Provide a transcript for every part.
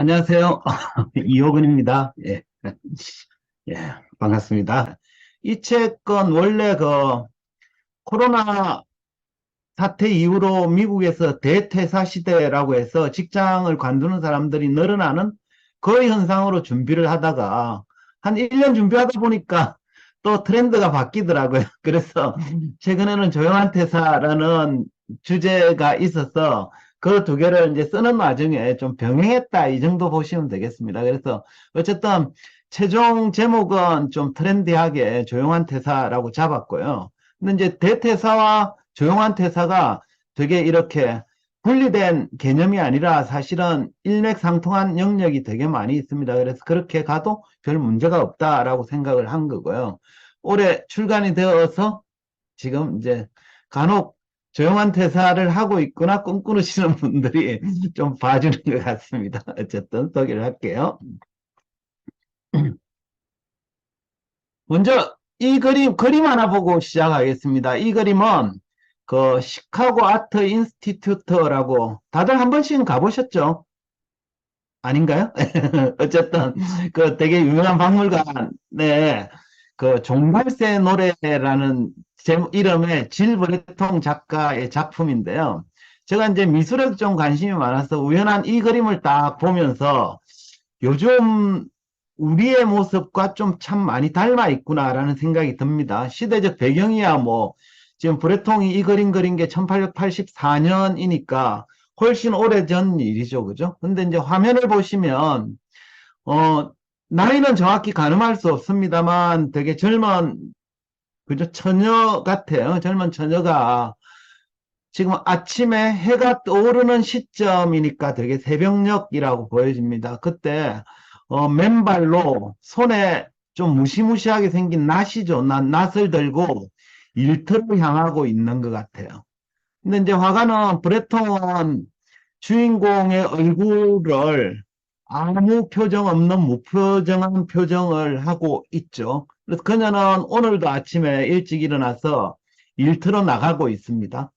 안녕하세요. 이호근입니다. 예, 예, 반갑습니다. 이 책은 원래 코로나 사태 이후로 미국에서 대퇴사 시대라고 해서 직장을 관두는 사람들이 늘어나는 그 현상으로 준비를 하다가 한 1년 준비하다 보니까 또 트렌드가 바뀌더라고요. 그래서 최근에는 조용한 퇴사라는 주제가 있어서 그 두 개를 이제 쓰는 와중에 좀 병행했다 이 정도 보시면 되겠습니다. 그래서 어쨌든 최종 제목은 좀 트렌디하게 조용한 퇴사라고 잡았고요. 근데 이제 대퇴사와 조용한 퇴사가 되게 이렇게 분리된 개념이 아니라 사실은 일맥상통한 영역이 되게 많이 있습니다. 그래서 그렇게 가도 별 문제가 없다라고 생각을 한 거고요. 올해 출간이 되어서 지금 이제 간혹 조용한 퇴사를 하고 있거나 꿈꾸시는 분들이 좀 봐주는 것 같습니다. 어쨌든 소개를 할게요. 먼저 이 그림 하나 보고 시작하겠습니다. 이 그림은 그 시카고 아트 인스티튜트라고 다들 한 번씩은 가보셨죠? 아닌가요? 어쨌든 그 되게 유명한 박물관에 그 종갈새 노래라는 이름의 질 브레통 작가의 작품인데요. 제가 이제 미술에 좀 관심이 많아서 우연한 이 그림을 딱 보면서 요즘 우리의 모습과 좀 참 많이 닮아 있구나라는 생각이 듭니다. 시대적 배경이야 뭐 지금 브레통이 이 그림 그린 게 1884년이니까 훨씬 오래전 일이죠. 그죠? 근데 이제 화면을 보시면 어 나이는 정확히 가늠할 수 없습니다만 되게 젊은 그죠? 처녀 같아요. 젊은 처녀가 지금 아침에 해가 떠오르는 시점이니까 되게 새벽녘이라고 보여집니다. 그때 맨발로 손에 좀 무시무시하게 생긴 낫이죠. 낫을 들고 일터를 향하고 있는 것 같아요. 근데 이제 화가는 브레통은 주인공의 얼굴을 아무 표정 없는 무표정한 표정을 하고 있죠. 그래서 그녀는 오늘도 아침에 일찍 일어나서 일터로 나가고 있습니다.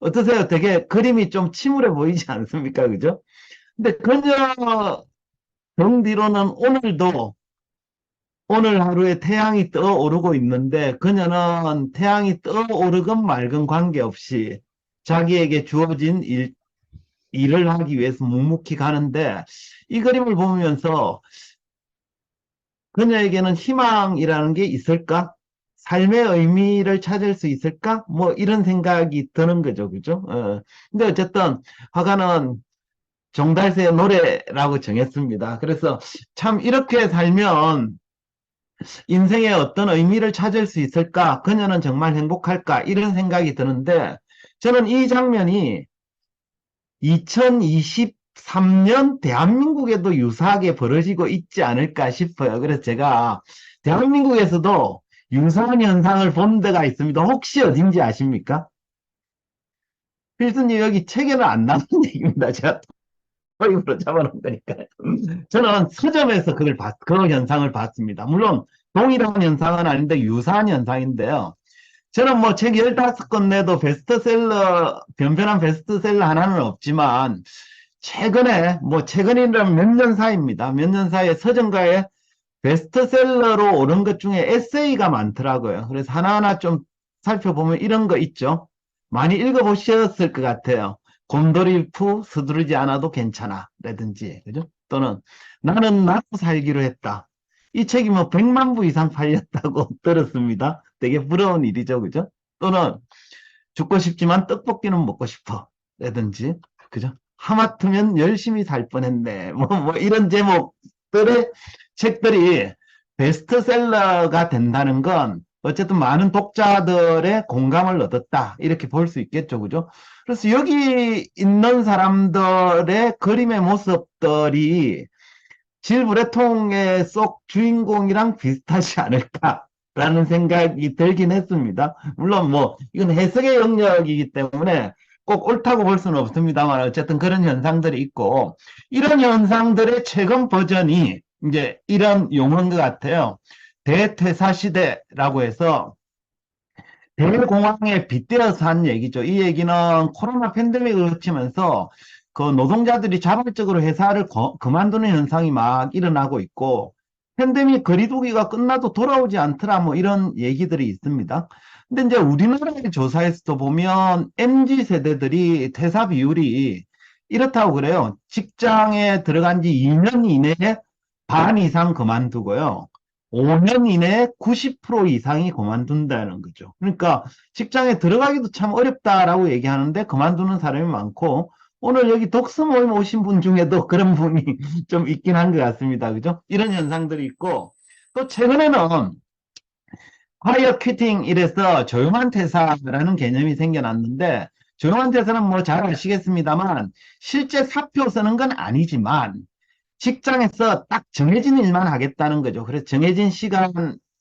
어떠세요? 되게 그림이 좀 침울해 보이지 않습니까? 그죠? 근데 그녀 등 뒤로는 오늘 하루에 태양이 떠오르고 있는데 그녀는 태양이 떠오르건 말건 관계없이 자기에게 주어진 일을 하기 위해서 묵묵히 가는데 이 그림을 보면서 그녀에게는 희망이라는 게 있을까? 삶의 의미를 찾을 수 있을까? 뭐 이런 생각이 드는 거죠. 그죠? 근데 어쨌든 화가는 종달새의 노래라고 정했습니다. 그래서 참 이렇게 살면 인생에 어떤 의미를 찾을 수 있을까? 그녀는 정말 행복할까? 이런 생각이 드는데 저는 이 장면이 2023년 대한민국에도 유사하게 벌어지고 있지 않을까 싶어요. 그래서 제가 대한민국에서도 유사한 현상을 본 데가 있습니다. 혹시 어딘지 아십니까? 필수님 여기 책에는 안 나온 얘기입니다. 제가 토입으로 잡아놓은 거니까. 저는 서점에서 그 현상을 봤습니다. 물론 동일한 현상은 아닌데 유사한 현상인데요. 저는 뭐 책 15권 내도 베스트셀러, 변변한 베스트셀러 하나는 없지만 최근에 뭐 최근이라면 몇 년 사이입니다. 몇 년 사이에 서점가에 베스트셀러로 오른 것 중에 에세이가 많더라고요. 그래서 하나하나 좀 살펴보면 이런 거 있죠. 많이 읽어보셨을 것 같아요. 곰돌이푸 서두르지 않아도 괜찮아 라든지 그죠? 또는 나는 나도 살기로 했다. 이 책이 뭐 100만 부 이상 팔렸다고 들었습니다. 되게 부러운 일이죠. 그죠? 또는 죽고 싶지만 떡볶이는 먹고 싶어 라든지 그죠? 하마터면 열심히 살 뻔했네. 뭐 이런 제목들의 책들이 베스트셀러가 된다는 건 어쨌든 많은 독자들의 공감을 얻었다. 이렇게 볼 수 있겠죠. 그죠? 그래서 여기 있는 사람들의 그림의 모습들이 질 브레통의 속 주인공이랑 비슷하지 않을까라는 생각이 들긴 했습니다. 물론 뭐 이건 해석의 영역이기 때문에 꼭 옳다고 볼 수는 없습니다만 어쨌든 그런 현상들이 있고 이런 현상들의 최근 버전이 이제 이런 용어인 것 같아요. 대퇴사 시대라고 해서 대공황에 빗대어서 한 얘기죠. 이 얘기는 코로나 팬데믹을 거치면서 그 노동자들이 자발적으로 회사를 그만두는 현상이 막 일어나고 있고, 팬데믹 거리두기가 끝나도 돌아오지 않더라, 뭐 이런 얘기들이 있습니다. 근데 이제 우리나라의 조사에서도 보면 MZ 세대들이 퇴사 비율이 이렇다고 그래요. 직장에 들어간 지 2년 이내에 반 이상 그만두고요. 5년 이내에 90% 이상이 그만둔다는 거죠. 그러니까 직장에 들어가기도 참 어렵다라고 얘기하는데 그만두는 사람이 많고, 오늘 여기 독서 모임 오신 분 중에도 그런 분이 좀 있긴 한 것 같습니다. 그죠? 이런 현상들이 있고, 또 최근에는 quiet quitting 이래서 조용한 퇴사라는 개념이 생겨났는데, 조용한 퇴사는 뭐 잘 아시겠습니다만 실제 사표 쓰는 건 아니지만 직장에서 딱 정해진 일만 하겠다는 거죠. 그래서 정해진 시간,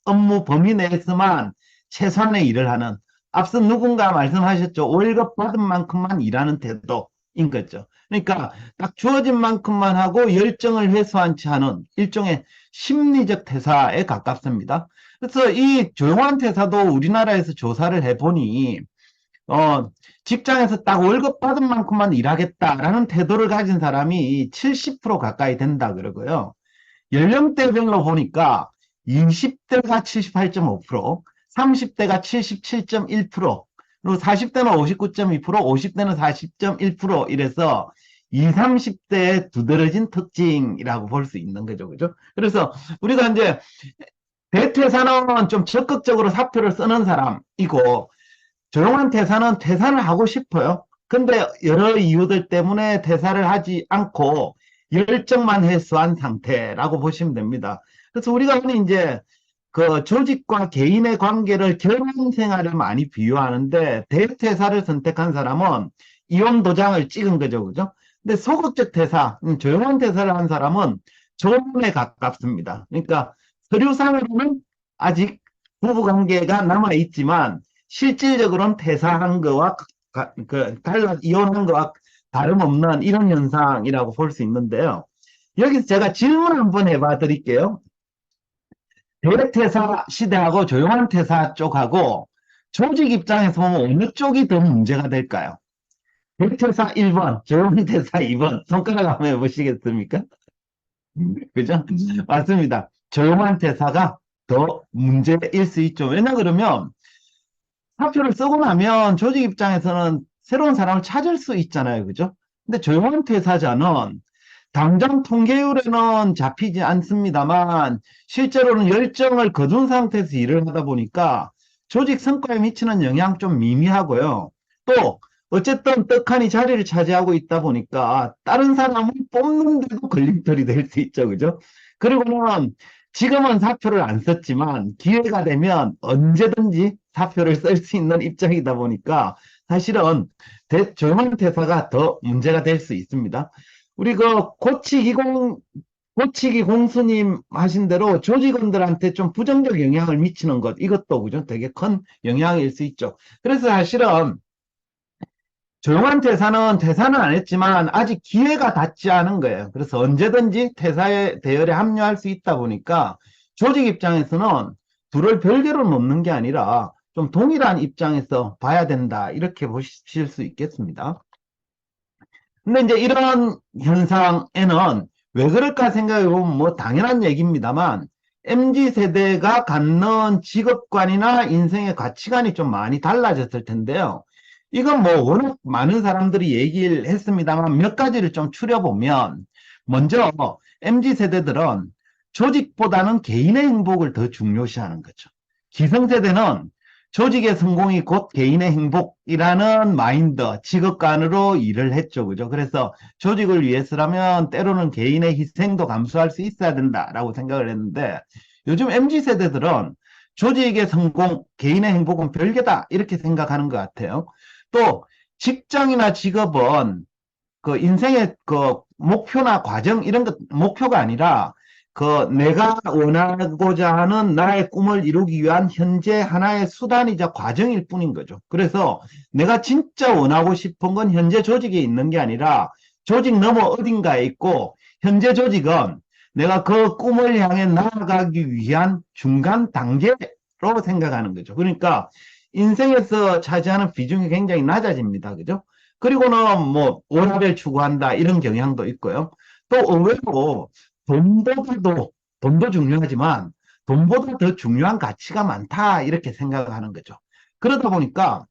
업무 범위 내에서만 최소한의 일을 하는, 앞서 누군가 말씀하셨죠. 월급 받은 만큼만 일하는 태도인 거죠. 그러니까 딱 주어진 만큼만 하고 열정을 회수한 채 하는 일종의 심리적 퇴사에 가깝습니다. 그래서 이 조용한 퇴사도 우리나라에서 조사를 해보니 어, 직장에서 딱 월급 받은 만큼만 일하겠다라는 태도를 가진 사람이 70% 가까이 된다 그러고요. 연령대별로 보니까 20대가 78.5%, 30대가 77.1%, 그리고 40대는 59.2%, 50대는 40.1% 이래서 20, 30대에 두드러진 특징이라고 볼 수 있는 거죠. 그죠? 그래서 우리가 이제 대퇴사는 좀 적극적으로 사표를 쓰는 사람이고, 조용한 퇴사는 퇴사를 하고 싶어요. 근데 여러 이유들 때문에 퇴사를 하지 않고 열정만 회수한 상태라고 보시면 됩니다. 그래서 우리가 흔히 이제 그 조직과 개인의 관계를 결혼 생활에 많이 비유하는데, 대퇴사를 선택한 사람은 이혼 도장을 찍은 거죠. 그죠? 근데 소극적 퇴사, 조용한 퇴사를 한 사람은 조혼에 가깝습니다. 그러니까 서류상으로는 아직 부부 관계가 남아 있지만 실질적으로는 퇴사한 거와 이혼한 거와 다름없는 이런 현상이라고 볼 수 있는데요. 여기서 제가 질문 한번 해봐 드릴게요. 대퇴사 시대하고 조용한 퇴사 쪽하고 조직 입장에서 보면 어느 쪽이 더 문제가 될까요? 대퇴사 1번, 조용한 퇴사 2번. 손가락 한번 해보시겠습니까? 그죠? 맞습니다. 조용한 퇴사가 더 문제일 수 있죠. 왜냐 그러면 사표를 쓰고 나면 조직 입장에서는 새로운 사람을 찾을 수 있잖아요. 그죠? 근데 조용한 퇴사자는 당장 통계율에는 잡히지 않습니다만 실제로는 열정을 거둔 상태에서 일을 하다 보니까 조직 성과에 미치는 영향 좀 미미하고요. 또 어쨌든 떡하니 자리를 차지하고 있다 보니까 다른 사람을 뽑는데도 걸림돌이 될 수 있죠. 그죠? 그리고는 지금은 사표를 안 썼지만 기회가 되면 언제든지 사표를 쓸 수 있는 입장이다 보니까 사실은 조용한 퇴사가 더 문제가 될 수 있습니다. 우리 그 고치기 공수님 하신 대로 조직원들한테 좀 부정적 영향을 미치는 것, 이것도 그죠? 되게 큰 영향일 수 있죠. 그래서 사실은 조용한 퇴사는 안 했지만 아직 기회가 닿지 않은 거예요. 그래서 언제든지 퇴사의 대열에 합류할 수 있다 보니까 조직 입장에서는 둘을 별개로 놓는 게 아니라 좀 동일한 입장에서 봐야 된다, 이렇게 보실 수 있겠습니다. 근데 이제 이런 현상에는 왜 그럴까 생각해 보면 뭐 당연한 얘기입니다만 MZ 세대가 갖는 직업관이나 인생의 가치관이 좀 많이 달라졌을 텐데요. 이건 뭐 워낙 많은 사람들이 얘기를 했습니다만 몇 가지를 좀 추려보면, 먼저 MZ 세대들은 조직보다는 개인의 행복을 더 중요시하는 거죠. 기성세대는 조직의 성공이 곧 개인의 행복이라는 마인드, 직업관으로 일을 했죠. 그죠? 그래서 조직을 위해서라면 때로는 개인의 희생도 감수할 수 있어야 된다라고 생각을 했는데, 요즘 MZ세대들은 조직의 성공, 개인의 행복은 별개다, 이렇게 생각하는 것 같아요. 또 직장이나 직업은 그 인생의 그 목표나 과정, 이런 것 목표가 아니라 그 내가 원하고자 하는 나의 꿈을 이루기 위한 현재 하나의 수단이자 과정일 뿐인 거죠. 그래서 내가 진짜 원하고 싶은 건 현재 조직에 있는 게 아니라 조직 너머 어딘가에 있고, 현재 조직은 내가 그 꿈을 향해 나아가기 위한 중간 단계로 생각하는 거죠. 그러니까 인생에서 차지하는 비중이 굉장히 낮아집니다. 그죠? 그리고는 뭐 워라밸 추구한다 이런 경향도 있고요. 또 의외로 돈보다도 돈도 중요하지만 돈보다 더 중요한 가치가 많다 이렇게 생각하는 거죠. 그러다 보니까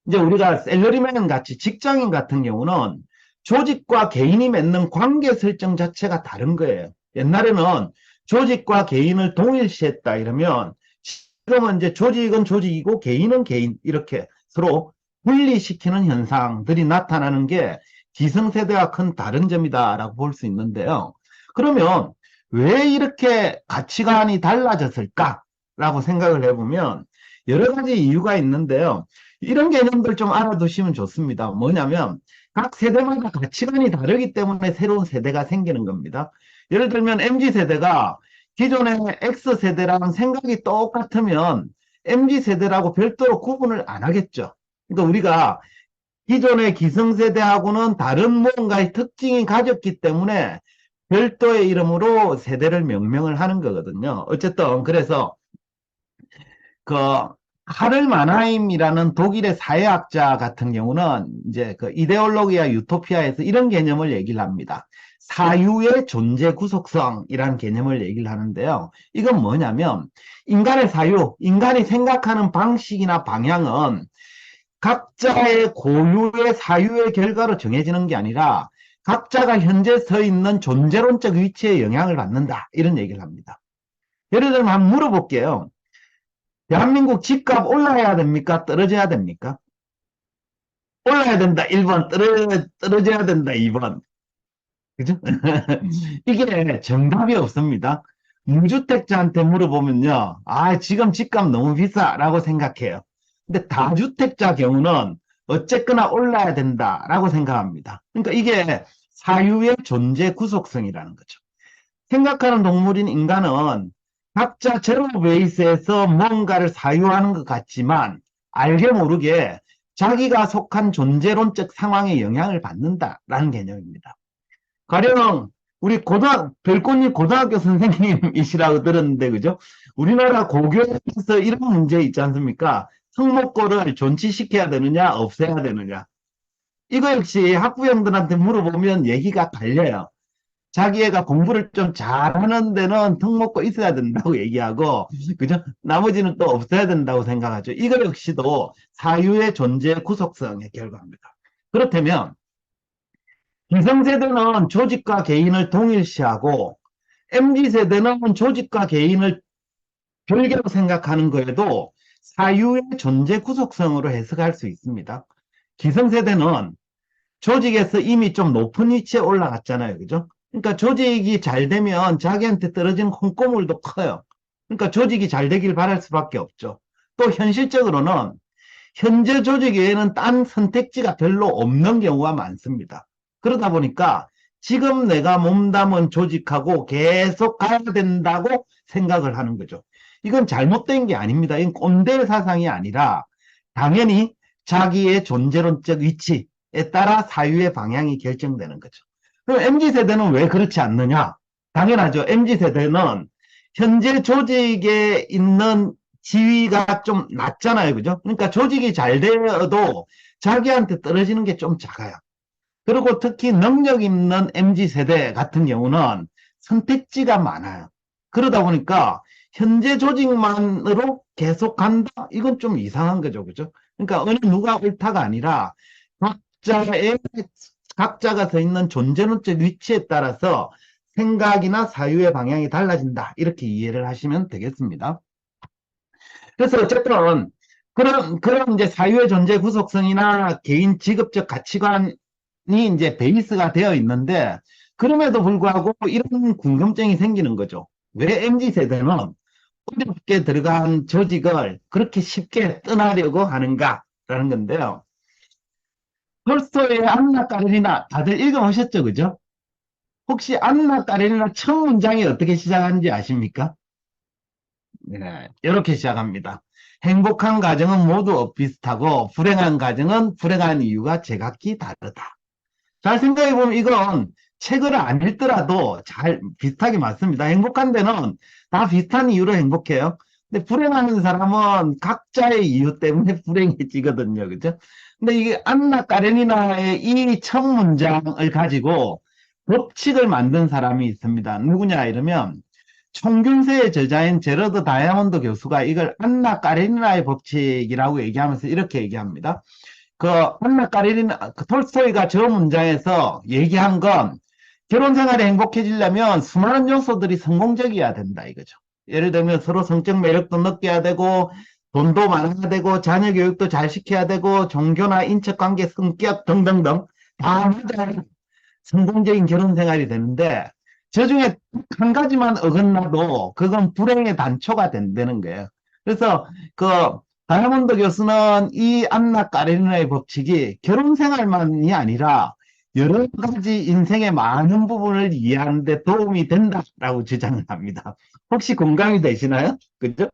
이제 우리가 셀러리맨 같이 직장인 같은 경우는 조직과 개인이 맺는 관계 설정 자체가 다른 거예요. 옛날에는 조직과 개인을 동일시했다 이러면 지금은 이제 조직은 조직이고 개인은 개인 이렇게 서로 분리시키는 현상들이 나타나는 게 기성세대와 큰 다른 점이다라고 볼 수 있는데요. 그러면 왜 이렇게 가치관이 달라졌을까라고 생각을 해보면 여러 가지 이유가 있는데요. 이런 개념들 좀 알아두시면 좋습니다. 뭐냐면 각 세대마다 가치관이 다르기 때문에 새로운 세대가 생기는 겁니다. 예를 들면 MZ세대가 기존의 X세대랑 생각이 똑같으면 MZ세대라고 별도로 구분을 안 하겠죠. 그러니까 우리가 기존의 기성세대하고는 다른 무언가의 특징이 가졌기 때문에 별도의 이름으로 세대를 명명을 하는 거거든요. 어쨌든 그래서 그 카를 마나임이라는 독일의 사회학자 같은 경우는 이제 그 이데올로기아 유토피아에서 이런 개념을 얘기를 합니다. 사유의 존재 구속성이라는 개념을 얘기를 하는데요. 이건 뭐냐면 인간의 사유, 인간이 생각하는 방식이나 방향은 각자의 고유의 사유의 결과로 정해지는 게 아니라 각자가 현재 서 있는 존재론적 위치에 영향을 받는다. 이런 얘기를 합니다. 예를 들면 한번 물어볼게요. 대한민국 집값 올라야 됩니까? 떨어져야 됩니까? 올라야 된다. 1번. 떨어져야 된다. 2번. 그죠? 이게 정답이 없습니다. 무주택자한테 물어보면요. 아, 지금 집값 너무 비싸라고 생각해요. 근데 다주택자 경우는 어쨌거나 올라야 된다라고 생각합니다. 그러니까 이게 사유의 존재 구속성이라는 거죠. 생각하는 동물인 인간은 각자 제로 베이스에서 뭔가를 사유하는 것 같지만 알게 모르게 자기가 속한 존재론적 상황에 영향을 받는다라는 개념입니다. 가령 우리 별꽃님 고등학교 선생님이시라고 들었는데 그죠? 우리나라 고교에서 이런 문제 있지 않습니까? 성목고를 존치시켜야 되느냐 없애야 되느냐. 이거 역시 학부형들한테 물어보면 얘기가 달려요. 자기 애가 공부를 좀 잘하는 데는 특목고 있어야 된다고 얘기하고, 그죠? 나머지는 또 없어야 된다고 생각하죠. 이거 역시도 사유의 존재 구속성의 결과입니다. 그렇다면, 기성세대는 조직과 개인을 동일시하고, MZ세대는 조직과 개인을 별개로 생각하는 거에도 사유의 존재 구속성으로 해석할 수 있습니다. 기성세대는 조직에서 이미 좀 높은 위치에 올라갔잖아요. 그죠? 그러니까 조직이 잘 되면 자기한테 떨어지는 콩고물도 커요. 그러니까 조직이 잘 되길 바랄 수밖에 없죠. 또 현실적으로는 현재 조직 외에는 딴 선택지가 별로 없는 경우가 많습니다. 그러다 보니까 지금 내가 몸담은 조직하고 계속 가야 된다고 생각을 하는 거죠. 이건 잘못된 게 아닙니다. 이건 꼰대 사상이 아니라 당연히 자기의 존재론적 위치에 따라 사유의 방향이 결정되는 거죠. 그럼 MZ세대는 왜 그렇지 않느냐? 당연하죠. MZ세대는 현재 조직에 있는 지위가 좀 낮잖아요. 그죠? 그러니까 조직이 잘 되어도 자기한테 떨어지는 게 좀 작아요. 그리고 특히 능력 있는 MZ세대 같은 경우는 선택지가 많아요. 그러다 보니까 현재 조직만으로 계속 간다? 이건 좀 이상한 거죠. 그죠? 그러니까 어느 누가 옳다가 아니라 각자의 각자가 서 있는 존재론적 위치에 따라서 생각이나 사유의 방향이 달라진다. 이렇게 이해를 하시면 되겠습니다. 그래서 어쨌든 그런 이제 사유의 존재 구속성이나 개인 직업적 가치관이 이제 베이스가 되어 있는데 그럼에도 불구하고 이런 궁금증이 생기는 거죠. 왜 MZ세대는 어렵게 들어간 조직을 그렇게 쉽게 떠나려고 하는가라는 건데요. 톨스토이의 안나 까레니나 다들 읽어보셨죠, 그죠? 혹시 안나 까레니나 첫 문장이 어떻게 시작하는지 아십니까? 네, 이렇게 시작합니다. 행복한 가정은 모두 비슷하고 불행한 가정은 불행한 이유가 제각기 다르다. 잘 생각해보면 이건 책을 안 읽더라도 잘 비슷하게 맞습니다. 행복한 데는 다 비슷한 이유로 행복해요. 근데 불행하는 사람은 각자의 이유 때문에 불행해지거든요. 그죠? 근데 이게 안나 까레니나의 이 첫 문장을 가지고 법칙을 만든 사람이 있습니다. 누구냐 이러면 총균세의 저자인 제러드 다이아몬드 교수가 이걸 안나 까레니나의 법칙이라고 얘기하면서 이렇게 얘기합니다. 그 안나 까레니나 그 톨스토이가 저 문장에서 얘기한 건 결혼 생활이 행복해지려면 수많은 요소들이 성공적이어야 된다 이거죠. 예를 들면 서로 성적 매력도 느껴야 되고 돈도 많아야 되고 자녀 교육도 잘 시켜야 되고 종교나 인척관계 성격 등등등 다 맞아야 성공적인 결혼 생활이 되는데 저 중에 한 가지만 어긋나도 그건 불행의 단초가 된다는 거예요. 그래서 그 다이아몬드 교수는 이 안나 까레니나의 법칙이 결혼 생활만이 아니라 여러 가지 인생의 많은 부분을 이해하는 데 도움이 된다라고 주장을 합니다. 혹시 공감이 되시나요? 그죠?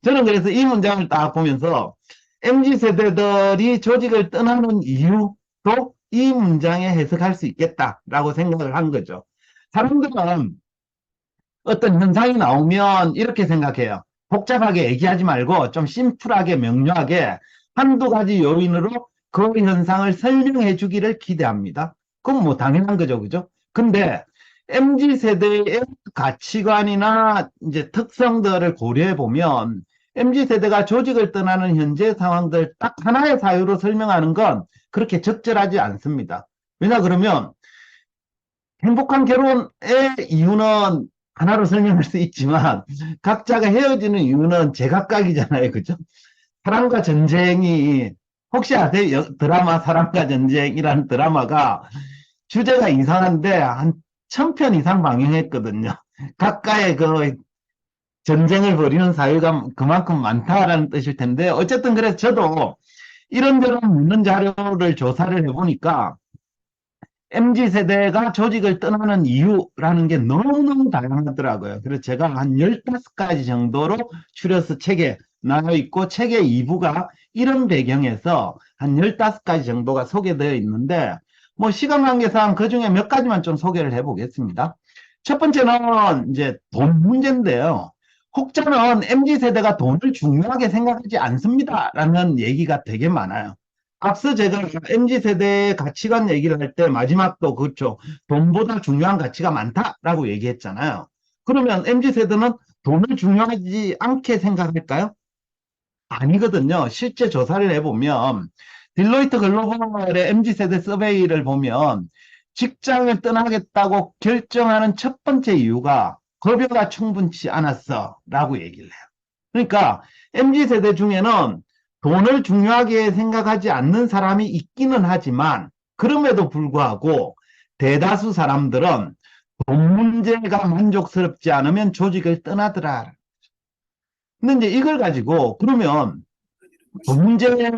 저는 그래서 이 문장을 딱 보면서 MZ세대들이 조직을 떠나는 이유도 이 문장에 해석할 수 있겠다라고 생각을 한 거죠. 사람들은 어떤 현상이 나오면 이렇게 생각해요. 복잡하게 얘기하지 말고 좀 심플하게 명료하게 한두 가지 요인으로 그 현상을 설명해 주기를 기대합니다. 그건 뭐 당연한 거죠. 그죠? 근데 MZ세대의 가치관이나 이제 특성들을 고려해 보면 MZ세대가 조직을 떠나는 현재 상황들 딱 하나의 사유로 설명하는 건 그렇게 적절하지 않습니다. 왜냐 그러면 행복한 결혼의 이유는 하나로 설명할 수 있지만 각자가 헤어지는 이유는 제각각이잖아요. 그죠? 사랑과 전쟁이 혹시 아세요? 드라마 사랑과 전쟁이라는 드라마가 주제가 이상한데 한 1000편 이상 방영했거든요. 각가의 그 전쟁을 벌이는 사유가 그만큼 많다라는 뜻일 텐데 어쨌든 그래서 저도 이런저런 묻는 자료를 조사를 해보니까 MZ세대가 조직을 떠나는 이유라는 게 너무너무 다양하더라고요. 그래서 제가 한 15가지 정도로 추려서 책에 나와 있고 책의 2부가 이런 배경에서 한 15가지 정도가 소개되어 있는데 뭐 시간 관계상 그 중에 몇 가지만 좀 소개를 해보겠습니다. 첫 번째는 이제 돈 문제인데요. 혹자는 MZ세대가 돈을 중요하게 생각하지 않습니다라는 얘기가 되게 많아요. 앞서 제가 MZ세대의 가치관 얘기를 할 때 마지막도 그렇죠. 돈보다 중요한 가치가 많다라고 얘기했잖아요. 그러면 MZ세대는 돈을 중요하지 않게 생각할까요? 아니거든요. 실제 조사를 해보면 딜로이트 글로벌의 MZ세대 서베이를 보면 직장을 떠나겠다고 결정하는 첫 번째 이유가 급여가 충분치 않았어 라고 얘기를 해요. 그러니까 MZ세대 중에는 돈을 중요하게 생각하지 않는 사람이 있기는 하지만 그럼에도 불구하고 대다수 사람들은 돈 문제가 만족스럽지 않으면 조직을 떠나더라. 근데 이제 이걸 가지고 그러면 돈 문제가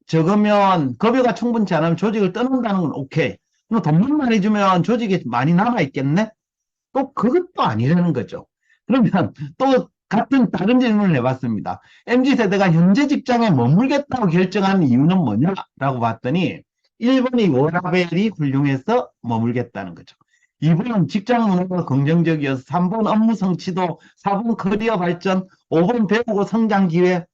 적으면 급여가 충분치 않으면 조직을 떠난다는 건 오케이. 그럼 돈만 많이 주면 조직이 많이 남아있겠네? 또 그것도 아니라는 거죠. 그러면 또 같은 다른 질문을 해봤습니다. MZ세대가 현재 직장에 머물겠다고 결정한 이유는 뭐냐라고 봤더니 1번이 워라밸이 훌륭해서 머물겠다는 거죠. 2번은 직장 문화가 긍정적이어서 3번 업무 성취도, 4번 커리어 발전, 5번 배우고 성장 기회.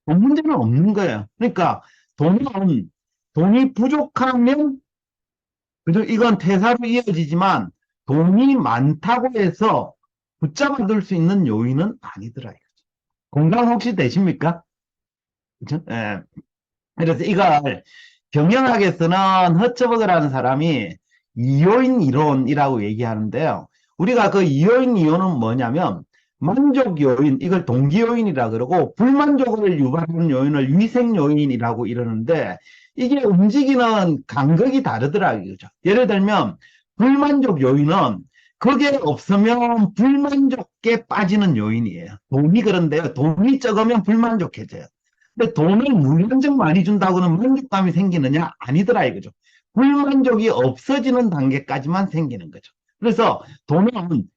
돈 문제는 없는 거예요. 그러니까 돈이 부족하면 그죠? 이건 퇴사로 이어지지만 돈이 많다고 해서 붙잡아둘 수 있는 요인은 아니더라. 공감 혹시 되십니까? 그죠? 예. 그래서 이걸 경영학에서는 허처버그라는 사람이 이요인 이론이라고 얘기하는데요. 우리가 그 이요인 이론은 뭐냐면 만족 요인, 이걸 동기 요인이라 그러고 불만족을 유발하는 요인을 위생 요인이라고 이러는데 이게 움직이는 간극이 다르더라 이거죠. 예를 들면 불만족 요인은 그게 없으면 불만족에 빠지는 요인이에요. 돈이 그런데요. 돈이 적으면 불만족해져요. 근데 돈을 무한정 많이 준다고는 만족감이 생기느냐? 아니더라 이거죠. 불만족이 없어지는 단계까지만 생기는 거죠. 그래서 돈은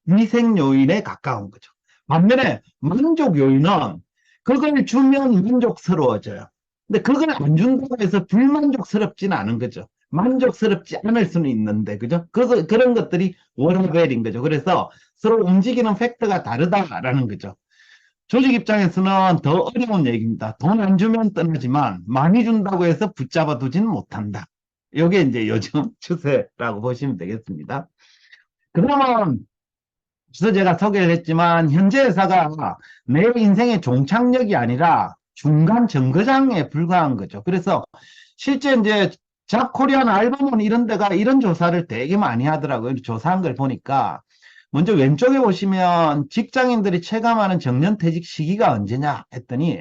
위생 요인에 가까운 거죠. 반면에 만족 요인은 그걸 주면 만족스러워져요. 근데 그걸 안 준다고 해서 불만족스럽지는 않은 거죠. 만족스럽지 않을 수는 있는데, 그죠? 그런 것들이 워라밸인 거죠. 그래서 서로 움직이는 팩터가 다르다라는 거죠. 조직 입장에서는 더 어려운 얘기입니다. 돈 안 주면 떠나지만 많이 준다고 해서 붙잡아 두지는 못한다. 이게 이제 요즘 추세라고 보시면 되겠습니다. 그러면 그래서 제가 소개를 했지만 현재 회사가 내 인생의 종착역이 아니라 중간 정거장에 불과한 거죠. 그래서 실제 이제 잡코리아나 알바몬 이런 데가 이런 조사를 되게 많이 하더라고요. 조사한 걸 보니까 먼저 왼쪽에 보시면 직장인들이 체감하는 정년퇴직 시기가 언제냐 했더니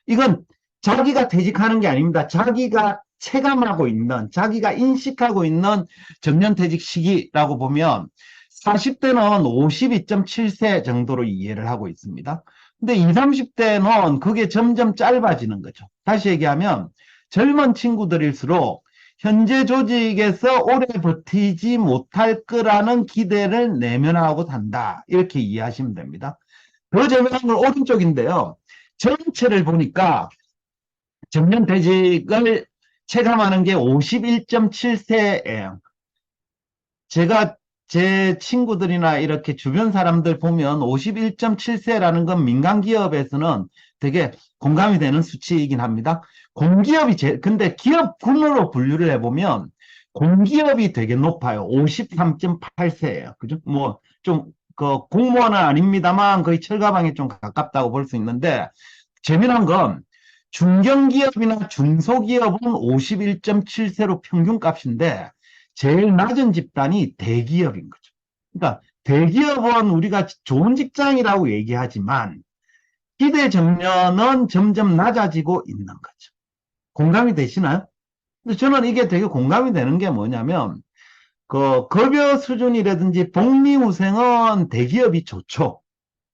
이건 자기가 퇴직하는 게 아닙니다. 자기가 체감하고 있는, 자기가 인식하고 있는 정년퇴직 시기라고 보면 40대는 52.7세 정도로 이해를 하고 있습니다. 근데 20, 30대는 그게 점점 짧아지는 거죠. 다시 얘기하면 젊은 친구들일수록 현재 조직에서 오래 버티지 못할 거라는 기대를 내면하고 산다. 이렇게 이해하시면 됩니다. 더 재미난 건 오른쪽인데요. 전체를 보니까 정년퇴직을 체감하는 게 51.7세예요. 제가 제 친구들이나 이렇게 주변 사람들 보면 51.7세라는 건 민간 기업에서는 되게 공감이 되는 수치이긴 합니다. 공기업이 근데 기업군으로 분류를 해보면 공기업이 되게 높아요. 53.8세예요. 그죠? 뭐, 좀, 공무원은 아닙니다만 거의 철가방에 좀 가깝다고 볼 수 있는데 재미난 건 중견기업이나 중소기업은 51.7세로 평균값인데 제일 낮은 집단이 대기업인 거죠. 그러니까 대기업은 우리가 좋은 직장이라고 얘기하지만 기대 정년은 점점 낮아지고 있는 거죠. 공감이 되시나요? 근데 저는 이게 되게 공감이 되는 게 뭐냐면 급여 수준이라든지 복리후생은 대기업이 좋죠.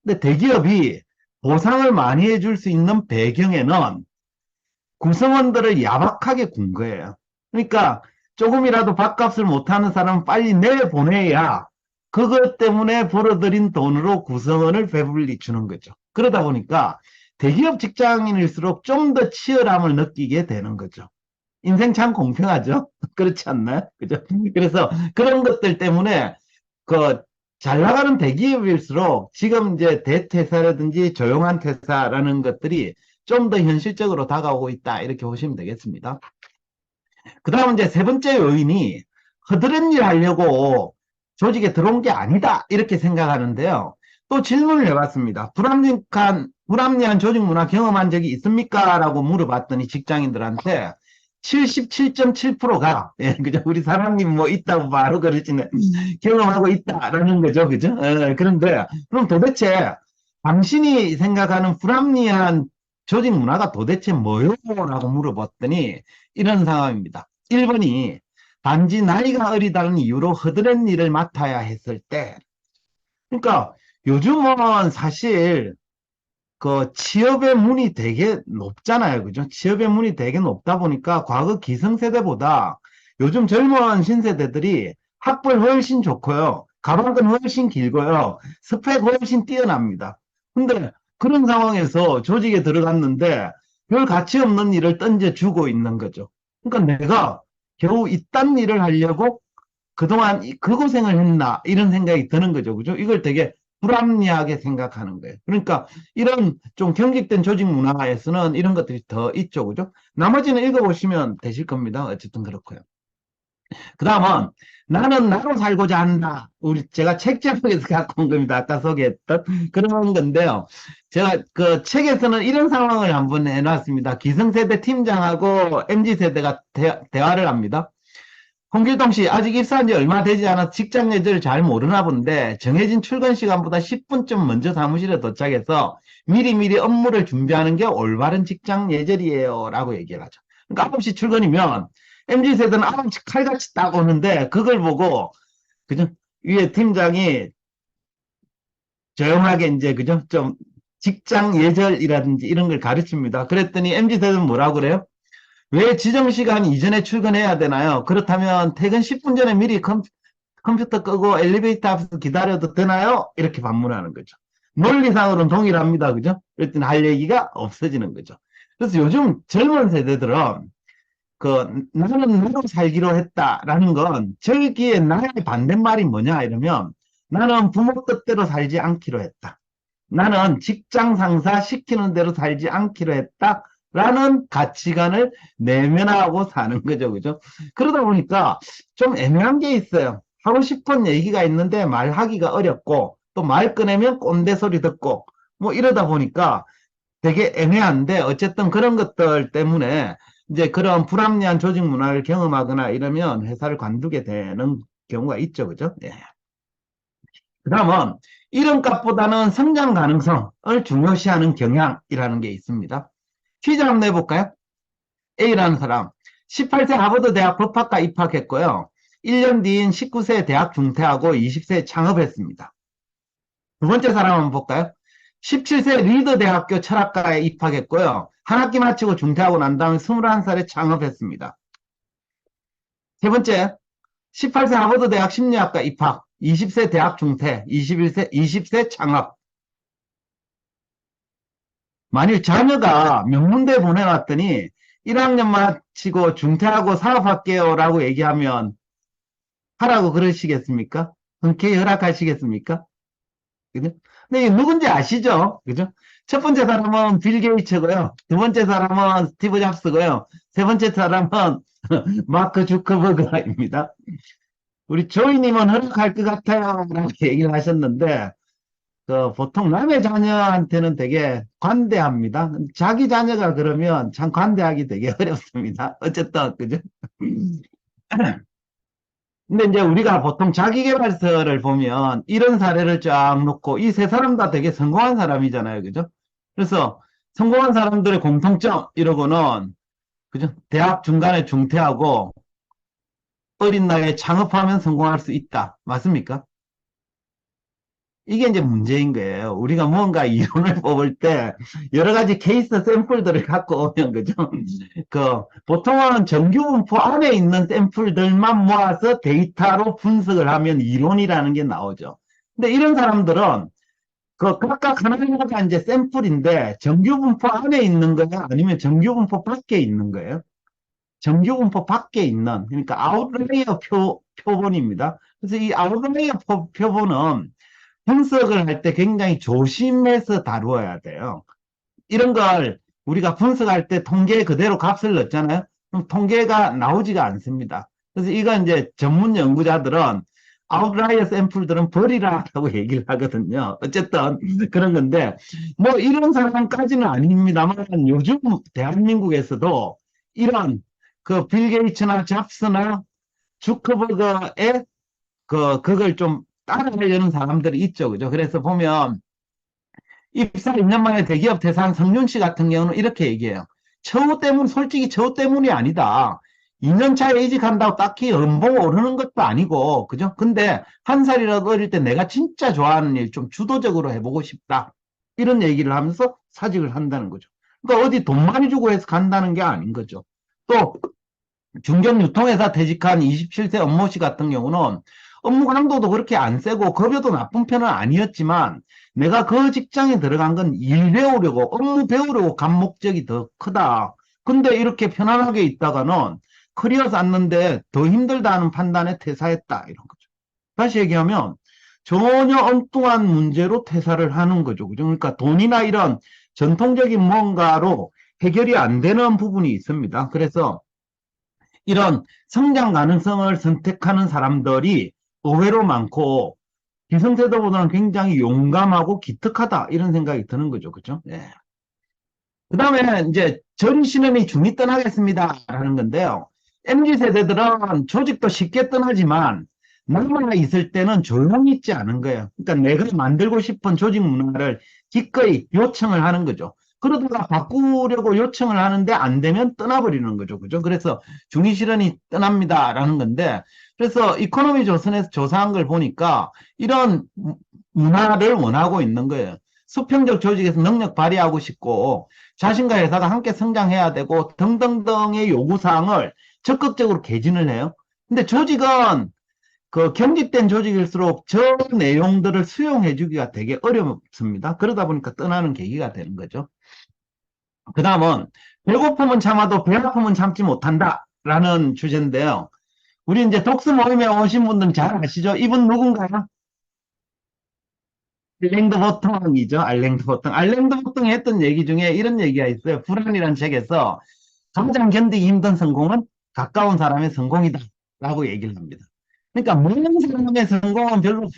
근데 대기업이 보상을 많이 해줄 수 있는 배경에는 구성원들을 야박하게 군 거예요. 그러니까 조금이라도 밥값을 못하는 사람은 빨리 내보내야 그것 때문에 벌어들인 돈으로 구성원을 배불리 주는 거죠. 그러다 보니까 대기업 직장인일수록 좀 더 치열함을 느끼게 되는 거죠. 인생 참 공평하죠? 그렇지 않나요? 그죠? 그래서 그런 것들 때문에 잘 나가는 대기업일수록 지금 이제 대퇴사라든지 조용한 퇴사라는 것들이 좀 더 현실적으로 다가오고 있다. 이렇게 보시면 되겠습니다. 그 다음 이제 세 번째 요인이 허드렛 일 하려고 조직에 들어온 게 아니다. 이렇게 생각하는데요. 또 질문을 해봤습니다. 불합리한 조직 문화 경험한 적이 있습니까? 라고 물어봤더니 직장인들한테 77.7%가, 예, 그죠? 우리 사장님 뭐 있다고 바로 그러시네. 경험하고 있다라는 거죠. 그죠? 그런데, 그럼 도대체 당신이 생각하는 불합리한 조직 문화가 도대체 뭐요? 라고 물어봤더니 이런 상황입니다. 1번이 단지 나이가 어리다는 이유로 허드렛 일을 맡아야 했을 때. 그러니까 요즘은 사실 취업의 문이 되게 높잖아요. 그죠? 취업의 문이 되게 높다 보니까 과거 기성세대보다 요즘 젊은 신세대들이 학벌 훨씬 좋고요. 가방끈 훨씬 길고요. 스펙 훨씬 뛰어납니다. 근데 그런 상황에서 조직에 들어갔는데 별 가치 없는 일을 던져주고 있는 거죠. 그러니까 내가 겨우 이딴 일을 하려고 그동안 그 고생을 했나 이런 생각이 드는 거죠. 그죠? 이걸 되게 불합리하게 생각하는 거예요. 그러니까 이런 좀 경직된 조직 문화에서는 이런 것들이 더 있죠. 그죠? 나머지는 읽어보시면 되실 겁니다. 어쨌든 그렇고요. 그 다음은 나는 나로 살고자 한다. 제가 책 제목에서 갖고 온 겁니다. 아까 소개했던 그런 건데요. 제가 그 책에서는 이런 상황을 한번 해놨습니다. 기성세대 팀장하고 MZ세대가 대화를 합니다. 홍길동 씨, 아직 입사한 지 얼마 되지 않아서 직장 예절을 잘 모르나 본데 정해진 출근 시간보다 10분쯤 먼저 사무실에 도착해서 미리미리 업무를 준비하는 게 올바른 직장 예절이에요. 라고 얘기를 하죠. 그러니까 9시 출근이면 MZ세대는 9시 칼같이 딱 오는데 그걸 보고 그죠? 위에 팀장이 조용하게 이제 그죠? 좀 직장 예절이라든지 이런 걸 가르칩니다. 그랬더니 MZ세대는 뭐라고 그래요? 왜 지정 시간 이전에 출근해야 되나요? 그렇다면 퇴근 10분 전에 미리 컴퓨터 끄고 엘리베이터 앞에서 기다려도 되나요? 이렇게 반문하는 거죠. 논리상으로는 동일합니다. 그죠? 그랬더니 할 얘기가 없어지는 거죠. 그래서 요즘 젊은 세대들은 나는 나로 살기로 했다라는 건 저기에 나의 반대말이 뭐냐 이러면 나는 부모 뜻대로 살지 않기로 했다. 나는 직장 상사 시키는 대로 살지 않기로 했다라는 가치관을 내면하고 사는 거죠. 그죠? 그러다 보니까 좀 애매한 게 있어요. 하고 싶은 얘기가 있는데 말하기가 어렵고 또 말 꺼내면 꼰대 소리 듣고 뭐 이러다 보니까 되게 애매한데 어쨌든 그런 것들 때문에 이제 그런 불합리한 조직 문화를 경험하거나 이러면 회사를 관두게 되는 경우가 있죠. 그죠? 예. 그 다음은 이름값보다는 성장 가능성을 중요시하는 경향이라는 게 있습니다. 퀴즈 한번 내볼까요? A라는 사람 18세 하버드 대학 법학과 입학했고요. 1년 뒤인 19세 대학 중퇴하고 20세 창업했습니다. 두 번째 사람 한번 볼까요? 17세 리더 대학교 철학과에 입학했고요. 한 학기 마치고 중퇴하고 난 다음에 21살에 창업했습니다. 세 번째, 18세 하버드 대학 심리학과 입학, 20세 대학 중퇴, 20세 창업. 만일 자녀가 명문대 보내놨더니 1학년 마치고 중퇴하고 사업할게요 라고 얘기하면 하라고 그러시겠습니까? 흔쾌히 허락하시겠습니까? 그죠? 근데 이게 누군지 아시죠? 그죠? 첫 번째 사람은 빌 게이츠고요. 두 번째 사람은 스티브 잡스고요. 세 번째 사람은 마크 주커버그입니다. 우리 조이님은 허락할 것 같아요. 라고 얘기를 하셨는데, 보통 남의 자녀한테는 되게 관대합니다. 자기 자녀가 그러면 참 관대하기 되게 어렵습니다. 어쨌든, 그죠? 근데 이제 우리가 보통 자기계발서를 보면 이런 사례를 쫙 놓고 이 세 사람 다 되게 성공한 사람이잖아요. 그죠? 그래서 성공한 사람들의 공통점 이러고는 그죠? 대학 중간에 중퇴하고 어린 나이에 창업하면 성공할 수 있다. 맞습니까? 이게 이제 문제인 거예요. 우리가 뭔가 이론을 뽑을 때 여러 가지 케이스 샘플들을 갖고 오면 그죠? 보통은 정규 분포 안에 있는 샘플들만 모아서 데이터로 분석을 하면 이론이라는 게 나오죠. 근데 이런 사람들은 각각 하나하나가 이제 샘플인데 정규 분포 안에 있는 거야? 아니면 정규 분포 밖에 있는 거예요? 정규 분포 밖에 있는, 그러니까 아웃라이어 표본입니다. 그래서 이 아웃라이어 표본은 분석을 할 때 굉장히 조심해서 다루어야 돼요. 이런 걸 우리가 분석할 때 통계에 그대로 값을 넣잖아요. 그럼 통계가 나오지가 않습니다. 그래서 이거 이제 전문 연구자들은 아웃라이어 샘플들은 버리라라고 얘기를 하거든요. 어쨌든 그런 건데 뭐 이런 상황까지는 아닙니다만 요즘 대한민국에서도 이런 빌 게이츠나 잡스나 주커버그의 그걸 좀 따라하려는 사람들이 있죠. 그죠? 그래서 보면 입사 2년 만에 대기업 대상 성윤 씨 같은 경우는 이렇게 얘기해요. 솔직히 처우 때문이 아니다. 2년 차에 이직한다고 딱히 연봉 오르는 것도 아니고, 그죠? 근데 한 살이라도 어릴 때 내가 진짜 좋아하는 일 좀 주도적으로 해보고 싶다. 이런 얘기를 하면서 사직을 한다는 거죠. 그러니까 어디 돈 많이 주고 해서 간다는 게 아닌 거죠. 또 중견 유통회사 퇴직한 27세 엄모 씨 같은 경우는 업무 강도도 그렇게 안 세고 급여도 나쁜 편은 아니었지만 내가 그 직장에 들어간 건 일 배우려고 업무 배우려고 간 목적이 더 크다. 근데 이렇게 편안하게 있다가는 커리어 쌓는데 더 힘들다는 판단에 퇴사했다. 이런 거죠. 다시 얘기하면 전혀 엉뚱한 문제로 퇴사를 하는 거죠. 그죠? 그러니까 돈이나 이런 전통적인 뭔가로 해결이 안 되는 부분이 있습니다. 그래서 이런 성장 가능성을 선택하는 사람들이 의외로 많고 기성세대보다는 굉장히 용감하고 기특하다 이런 생각이 드는 거죠. 그죠? 예. 그 다음에 이제 전 신임이 중이 떠나겠습니다 라는 건데요. MZ세대들은 조직도 쉽게 떠나지만 남아 있을 때는 조용히 있지 않은 거예요. 그러니까 내가 만들고 싶은 조직 문화를 기꺼이 요청을 하는 거죠. 그러다가 바꾸려고 요청을 하는데 안 되면 떠나버리는 거죠. 그죠? 그래서 중위실현이 떠납니다라는 건데, 그래서 이코노미 조선에서 조사한 걸 보니까 이런 문화를 원하고 있는 거예요. 수평적 조직에서 능력 발휘하고 싶고, 자신과 회사가 함께 성장해야 되고, 등등등의 요구사항을 적극적으로 개진을 해요. 근데 조직은 경직된 조직일수록 저 내용들을 수용해주기가 되게 어렵습니다. 그러다 보니까 떠나는 계기가 되는 거죠. 그 다음은 배고픔은 참아도 배 아픔은 참지 못한다 라는 주제인데요. 우리 이제 독서 모임에 오신 분들은 잘 아시죠? 이분 누군가요? 알랭드 보통이죠. 알랭드 보통. 알랭드 보통이 했던 얘기 중에 이런 얘기가 있어요. 불안이라는 책에서 가장 견디기 힘든 성공은 가까운 사람의 성공이다. 라고 얘기를 합니다. 그러니까 모르는 사람의 성공은 별로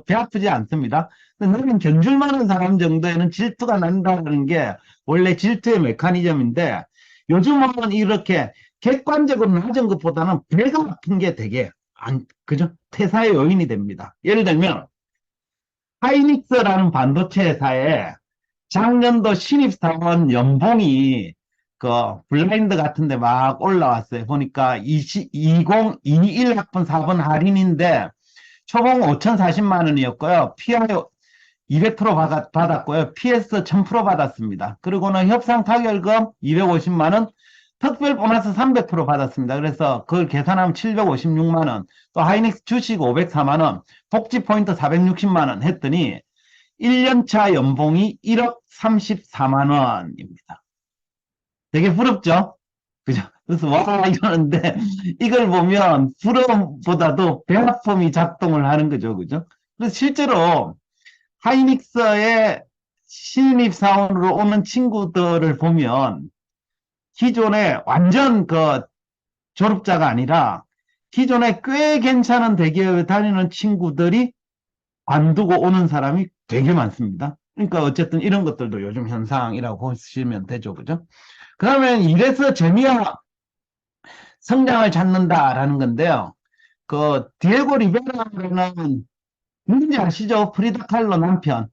배 아프지 않습니다. 근데 나는 견줄 만한 사람 정도에는 질투가 난다는 게 원래 질투의 메커니즘인데 요즘은 이렇게 객관적으로 낮은 것보다는 배가 아픈 게 되게 그죠? 퇴사의 요인이 됩니다. 예를 들면 하이닉스라는 반도체 회사에 작년도 신입사원 연봉이 그 블라인드 같은데 막 올라왔어요. 보니까 2021 학번 4번 할인인데 초봉 5,040만 원이었고요. PR 200% 받았고요. PS 1000% 받았습니다. 그리고는 협상 타결금 250만 원, 특별 보너스 300% 받았습니다. 그래서 그걸 계산하면 756만 원, 또 하이닉스 주식 504만 원, 복지 포인트 460만 원 했더니 1년차 연봉이 1억 34만 원입니다. 되게 부럽죠? 그죠? 그래서 와 이러는데 이걸 보면 부러움보다도 배아픔이 작동을 하는 거죠. 그죠? 그래서 실제로 하이닉스의 신입 사원으로 오는 친구들을 보면 기존에 완전 그 졸업자가 아니라 기존에 꽤 괜찮은 대기업에 다니는 친구들이 관두고 오는 사람이 되게 많습니다. 그러니까 어쨌든 이런 것들도 요즘 현상이라고 보시면 되죠. 그죠? 그러면 이래서 재미와 성장을 찾는다라는 건데요. 그 디에고 리베라라는 누군지 아시죠? 프리다 칼로 남편.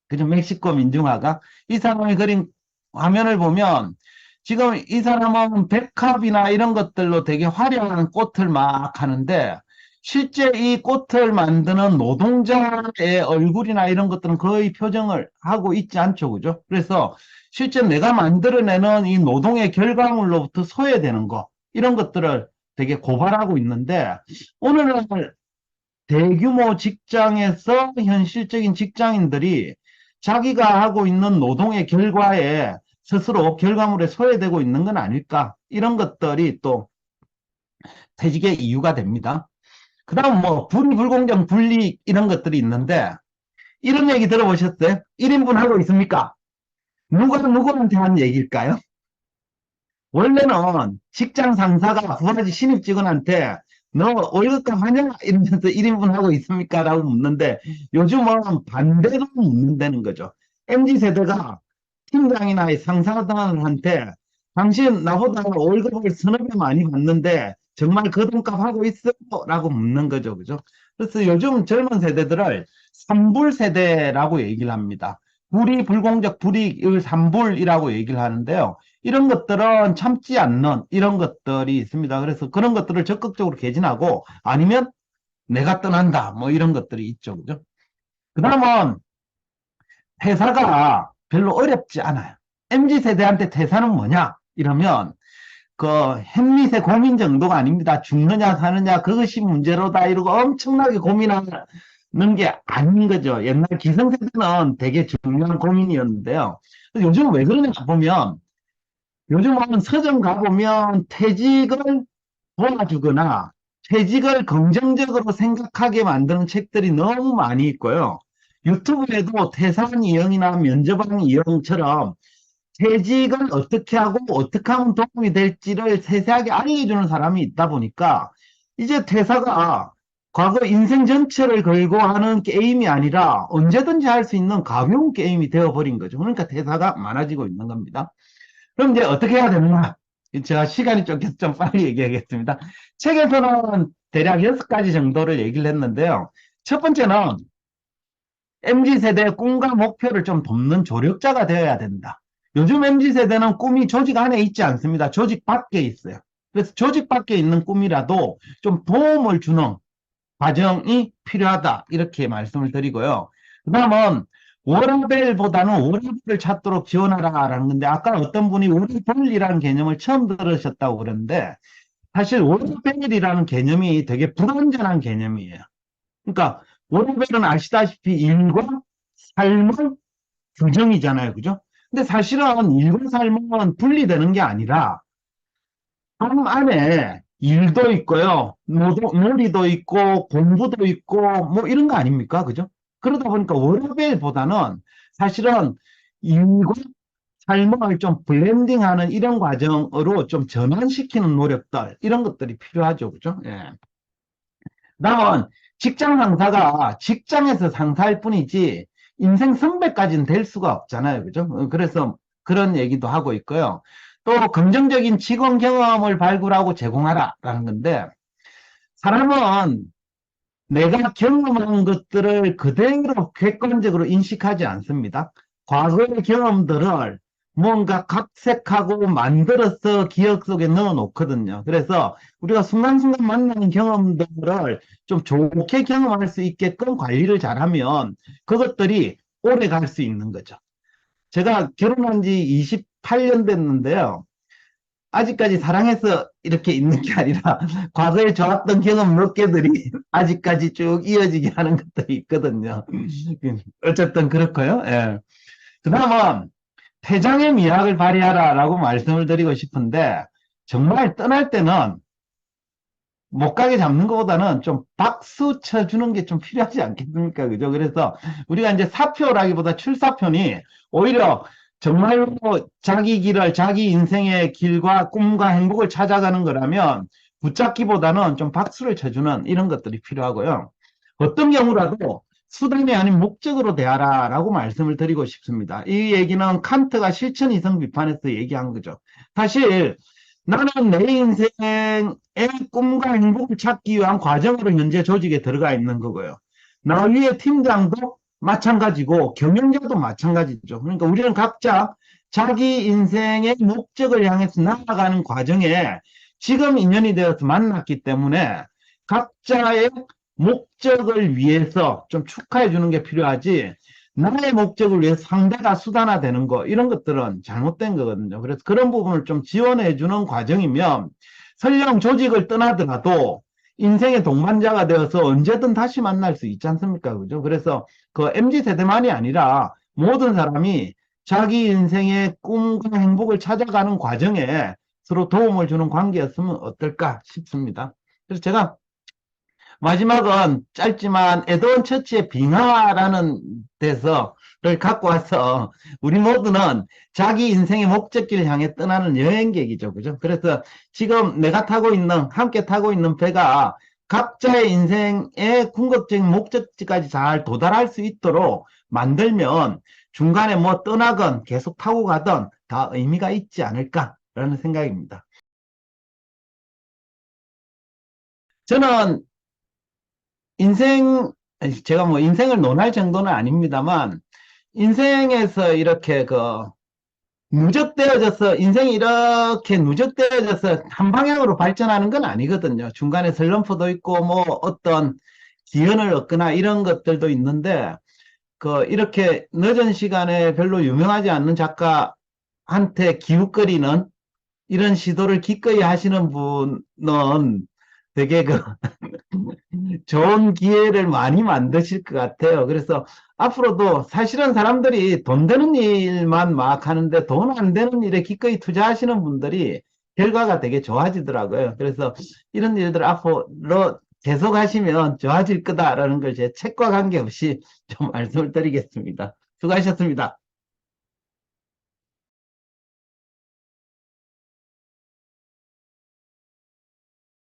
그죠? 멕시코 민중화가 이 사람이 그린 화면을 보면 지금 이 사람은 백합이나 이런 것들로 되게 화려한 꽃을 막 하는데 실제 이 꽃을 만드는 노동자의 얼굴이나 이런 것들은 거의 표정을 하고 있지 않죠. 그죠? 그래서 실제 내가 만들어내는 이 노동의 결과물로부터 소외되는 거 이런 것들을 되게 고발하고 있는데 오늘날 대규모 직장에서 현실적인 직장인들이 자기가 하고 있는 노동의 결과에 스스로 결과물에 소외되고 있는 건 아닐까 이런 것들이 또 퇴직의 이유가 됩니다. 그 다음 뭐 불이 불공정 불이익 이런 것들이 있는데 이런 얘기 들어보셨어요? 1인분 하고 있습니까? 누가 누구한테 한 얘기일까요? 원래는 직장 상사가 부하지 신입 직원한테 너 월급값 하냐? 이러면서 1인분 하고 있습니까? 라고 묻는데 요즘은 반대로 묻는다는 거죠. MZ세대가 팀장이나 상사들한테 당신 나보다 월급을 서너 배 많이 받는데 정말 그 돈값 하고 있어? 라고 묻는 거죠. 그죠? 그래서 요즘 젊은 세대들을 삼불 세대라고 얘기를 합니다. 불이 불공적 불이익을 삼불이라고 얘기를 하는데요. 이런 것들은 참지 않는 이런 것들이 있습니다. 그래서 그런 것들을 적극적으로 개진하고 아니면 내가 떠난다 뭐 이런 것들이 있죠. 그죠? 그 다음은 퇴사가 별로 어렵지 않아요. MZ세대한테 퇴사는 뭐냐? 이러면 그 햄릿의 고민 정도가 아닙니다. 죽느냐 사느냐 그것이 문제로다 이러고 엄청나게 고민하는 게 아닌 거죠. 옛날 기성세대는 되게 중요한 고민이었는데요. 요즘 왜 그러냐 보면 요즘은 서점 가보면 퇴직을 도와주거나 퇴직을 긍정적으로 생각하게 만드는 책들이 너무 많이 있고요. 유튜브에도 태산 이영이나 면접왕 이영처럼 퇴직을 어떻게 하고 어떻게 하면 도움이 될지를 세세하게 알려주는 사람이 있다 보니까 이제 퇴사가 과거 인생 전체를 걸고 하는 게임이 아니라 언제든지 할 수 있는 가벼운 게임이 되어버린 거죠. 그러니까 퇴사가 많아지고 있는 겁니다. 그럼 이제 어떻게 해야 되느냐? 제가 시간이 쫓겨서 좀 빨리 얘기하겠습니다. 책에서는 대략 6가지 정도를 얘기를 했는데요. 첫 번째는 MZ세대의 꿈과 목표를 좀 돕는 조력자가 되어야 된다. 요즘 MZ세대는 꿈이 조직 안에 있지 않습니다. 조직 밖에 있어요. 그래서 조직 밖에 있는 꿈이라도 좀 도움을 주는 과정이 필요하다. 이렇게 말씀을 드리고요. 그 다음은 워라벨보다는 워라벨을 찾도록 지원하라라는 건데 아까 어떤 분이 워라벨이라는 개념을 처음 들으셨다고 그러는데 사실 워라벨이라는 개념이 되게 불완전한 개념이에요. 그러니까 워라벨은 아시다시피 일과 삶의 규정이잖아요. 그죠? 근데 사실은 일과 삶은 분리되는 게 아니라 삶 안에 일도 있고요. 놀이도 있고 공부도 있고 뭐 이런 거 아닙니까? 그죠? 그러다 보니까 워라밸보다는 사실은 일과 삶을 좀 블렌딩하는 이런 과정으로 좀 전환시키는 노력들, 이런 것들이 필요하죠. 그죠? 예. 다음은 직장 상사가 직장에서 상사일 뿐이지 인생 선배까지는 될 수가 없잖아요. 그죠? 그래서 그런 얘기도 하고 있고요. 또 긍정적인 직원 경험을 발굴하고 제공하라라는 건데, 사람은 내가 경험한 것들을 그대로 객관적으로 인식하지 않습니다. 과거의 경험들을 뭔가 각색하고 만들어서 기억 속에 넣어 놓거든요. 그래서 우리가 순간순간 만나는 경험들을 좀 좋게 경험할 수 있게끔 관리를 잘하면 그것들이 오래 갈 수 있는 거죠. 제가 결혼한 지 28년 됐는데요. 아직까지 사랑해서 이렇게 있는 게 아니라 과거에 좋았던 경험 몇 개들이 아직까지 쭉 이어지게 하는 것들이 있거든요. 어쨌든 그렇고요. 예. 그 다음은 태장의 미학을 발휘하라라고 말씀을 드리고 싶은데, 정말 떠날 때는 못 가게 잡는 것보다는 좀 박수 쳐주는 게 좀 필요하지 않겠습니까? 그죠? 그래서 우리가 이제 사표라기보다 출사표니 오히려 정말로 자기 길을, 자기 인생의 길과 꿈과 행복을 찾아가는 거라면 붙잡기보다는 좀 박수를 쳐주는 이런 것들이 필요하고요. 어떤 경우라도 수단이 아닌 목적으로 대하라라고 말씀을 드리고 싶습니다. 이 얘기는 칸트가 실천 이성 비판에서 얘기한 거죠. 사실 나는 내 인생의 꿈과 행복을 찾기 위한 과정으로 현재 조직에 들어가 있는 거고요. 나 위에 팀장도 마찬가지고 경영자도 마찬가지죠. 그러니까 우리는 각자 자기 인생의 목적을 향해서 나아가는 과정에 지금 인연이 되어서 만났기 때문에 각자의 목적을 위해서 좀 축하해 주는 게 필요하지, 나의 목적을 위해 상대가 수단화되는 거, 이런 것들은 잘못된 거거든요. 그래서 그런 부분을 좀 지원해 주는 과정이면 설령 조직을 떠나더라도 인생의 동반자가 되어서 언제든 다시 만날 수 있지 않습니까? 그죠? 그래서 그 MZ 세대만이 아니라 모든 사람이 자기 인생의 꿈과 행복을 찾아가는 과정에 서로 도움을 주는 관계였으면 어떨까 싶습니다. 그래서 제가 마지막은 짧지만 에드원 처치의 빙하라는 데서를 갖고 와서 우리 모두는 자기 인생의 목적지를 향해 떠나는 여행객이죠. 그죠? 그래서 지금 내가 타고 있는, 함께 타고 있는 배가 각자의 인생의 궁극적인 목적지까지 잘 도달할 수 있도록 만들면 중간에 뭐 떠나건 계속 타고 가던 다 의미가 있지 않을까라는 생각입니다. 저는 인생, 제가 뭐 인생을 논할 정도는 아닙니다만, 인생에서 이렇게 누적되어져서, 인생이 이렇게 누적되어져서 한 방향으로 발전하는 건 아니거든요. 중간에 슬럼프도 있고, 뭐 어떤 기운을 얻거나 이런 것들도 있는데, 이렇게 늦은 시간에 별로 유명하지 않는 작가한테 기웃거리는 이런 시도를 기꺼이 하시는 분은 되게 좋은 기회를 많이 만드실 것 같아요. 그래서 앞으로도 사실은 사람들이 돈 되는 일만 막 하는데 돈 안 되는 일에 기꺼이 투자하시는 분들이 결과가 되게 좋아지더라고요. 그래서 이런 일들 앞으로 계속 하시면 좋아질 거다라는 걸 제 책과 관계없이 좀 말씀을 드리겠습니다. 수고하셨습니다.